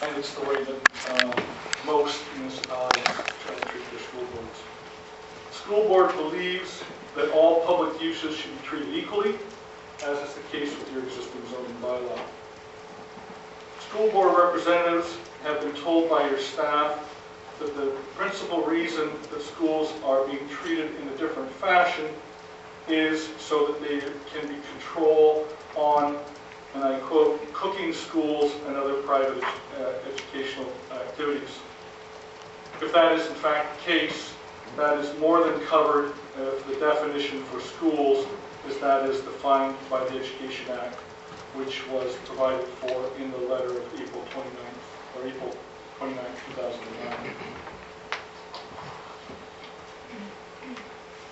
and it's the way that most municipalities try to treat their school boards. The school board believes that all public uses should be treated equally, as is the case with your existing zoning bylaw. School board representatives have been told by your staff that the principal reason that schools are being treated in a different fashion is so that there can be control on, and I quote, cooking schools and other private educational activities. If that is in fact the case, that is more than covered if the definition for schools is that is defined by the Education Act, which was provided for in the letter of April 29th, or April 29th, 2009.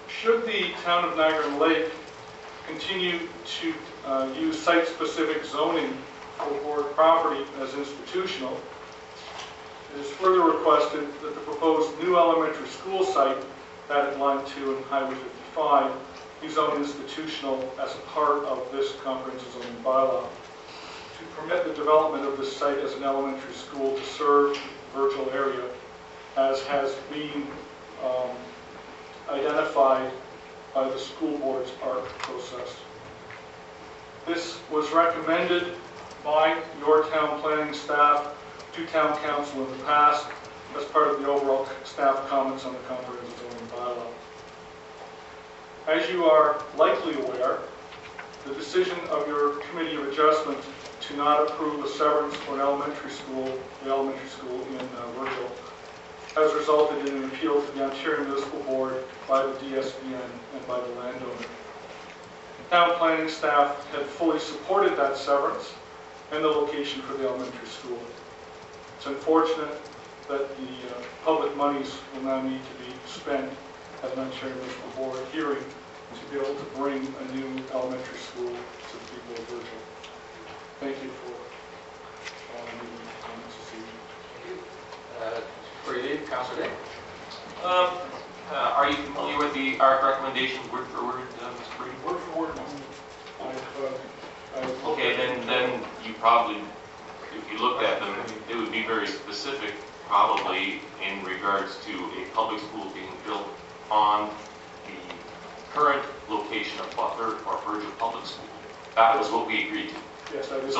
Should the town of Niagara-on-the-Lake continue to use site-specific zoning for board property as institutional, it is further requested that the proposed new elementary school site at Line 2 and Highway 55 be zoned institutional as a part of this comprehensive zoning bylaw. To permit the development of this site as an elementary school to serve the virtual area, as has been identified by the school board's ARC process. This was recommended by your town planning staff to town council in the past as part of the overall staff comments on the comprehensive zoning bylaw. As you are likely aware, the decision of your committee of adjustment to not approve a severance for an elementary school, the elementary school in Virgil, has resulted in an appeal to the Ontario Municipal Board by the DSBN and by the landowner. Town planning staff had fully supported that severance and the location for the elementary school. It's unfortunate that the public monies will now need to be spent at an Ontario Municipal Board hearing to be able to bring a new elementary school to the people of Virgil. Thank you for allowing me to comments this evening. Thank you. Before you leave, Councillor Day. Are you familiar with the ARC recommendation word for word, Mr. Brady? Word for word, no. Okay, then you probably, if you looked at them, it would be very specific, probably in regards to a public school being built on the current location of Butler or Virgil Public School. That was what we agreed to. Yes, that is.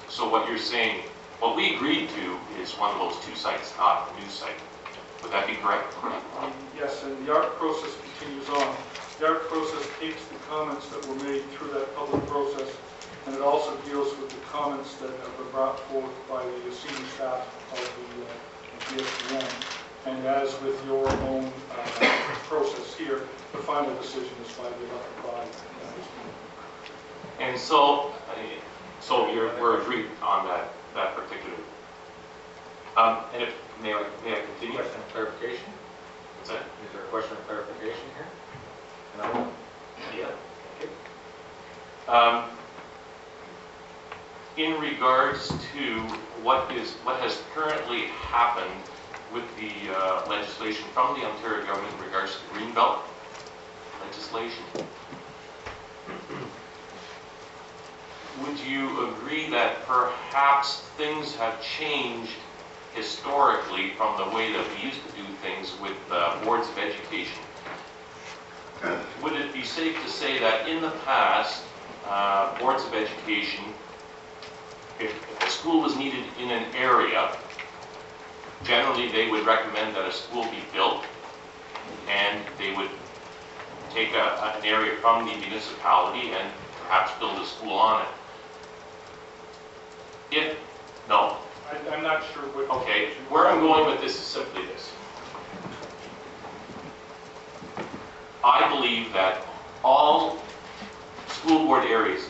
So what you're saying, what we agreed to is one of those two sites, not a new site. Would that be correct? Yes, and the ARC process continues on. The ARC process takes the comments that were made through that public process, and it also deals with the comments that have been brought forth by the senior staff of the DSBN. And as with your own process here, the final decision is by the elected body. And so we're agreed on that particular. And if may I continue? Question of clarification? What's that? Is there a question of clarification here? No? Yeah. Okay. In regards to what has currently happened with the legislation from the Ontario government in regards to the Greenbelt legislation, would you agree that perhaps things have changed historically from the way that we used to do things with boards of education? Would it be safe to say that in the past, boards of education, if a school was needed in an area, generally they would recommend that a school be built, and they would take an area from the municipality and perhaps build a school on it? No? I'm not sure what... Okay, where I'm going with this is simply this. I believe that all school board areas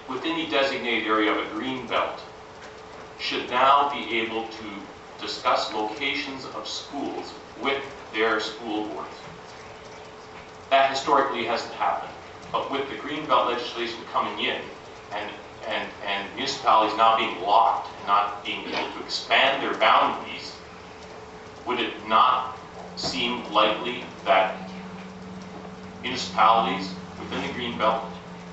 within the designated area of a green belt should now be able to discuss locations of schools with their school boards. That historically hasn't happened, but with the green belt legislation coming in and municipalities now being locked and not being able to expand their boundaries, would it not seem likely that municipalities within the green belt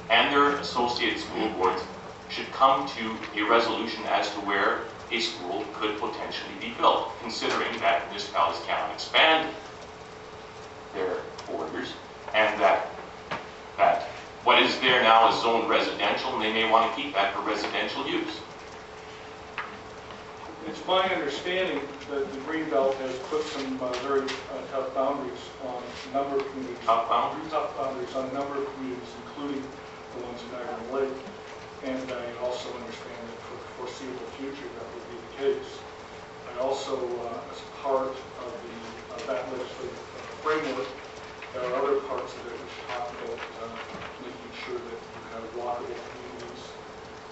and their associated school boards should come to a resolution as to where a school could potentially be built, considering that municipalities cannot expand their borders, and that what is there now is zoned residential, and they may want to keep that for residential use. It's my understanding that the Greenbelt has put some very tough boundaries on a number of communities. Tough boundaries? Tough boundaries on a number of communities, including the ones in Niagara-on-the-Lake. And I also understand that for the foreseeable future that will be the case. I also, as part of that legislative framework, there are other parts of it which talk about making sure that you have walkable communities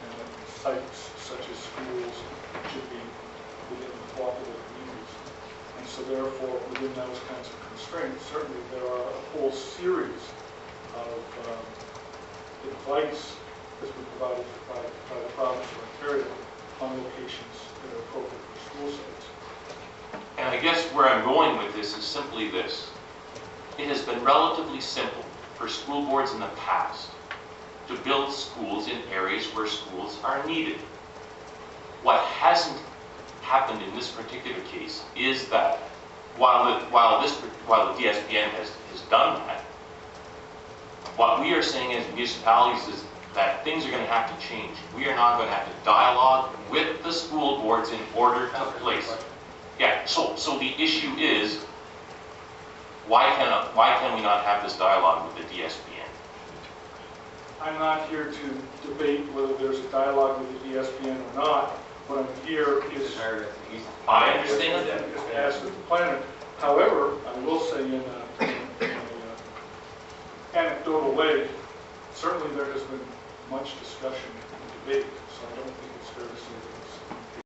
and that sites such as schools should be within walkable communities. And so therefore, within those kinds of constraints, certainly there are a whole series of advice that's been provided by the province of Ontario on locations that are appropriate for school sites. And I guess where I'm going with this is simply this. It has been relatively simple for school boards in the past to build schools in areas where schools are needed. What hasn't happened in this particular case is that while the DSBN has done that, what we are saying as municipalities is that things are going to have to change. We are not going to have to dialogue with the school boards in order to place. Yeah, so the issue is, why can we not have this dialogue with the DSBN? I'm not here to debate whether there's a dialogue with the DSBN or not. What I'm here is I understand that. to ask the planner. However, I will say in an anecdotal way, certainly there has been much discussion and debate, so I don't think it's fair to say that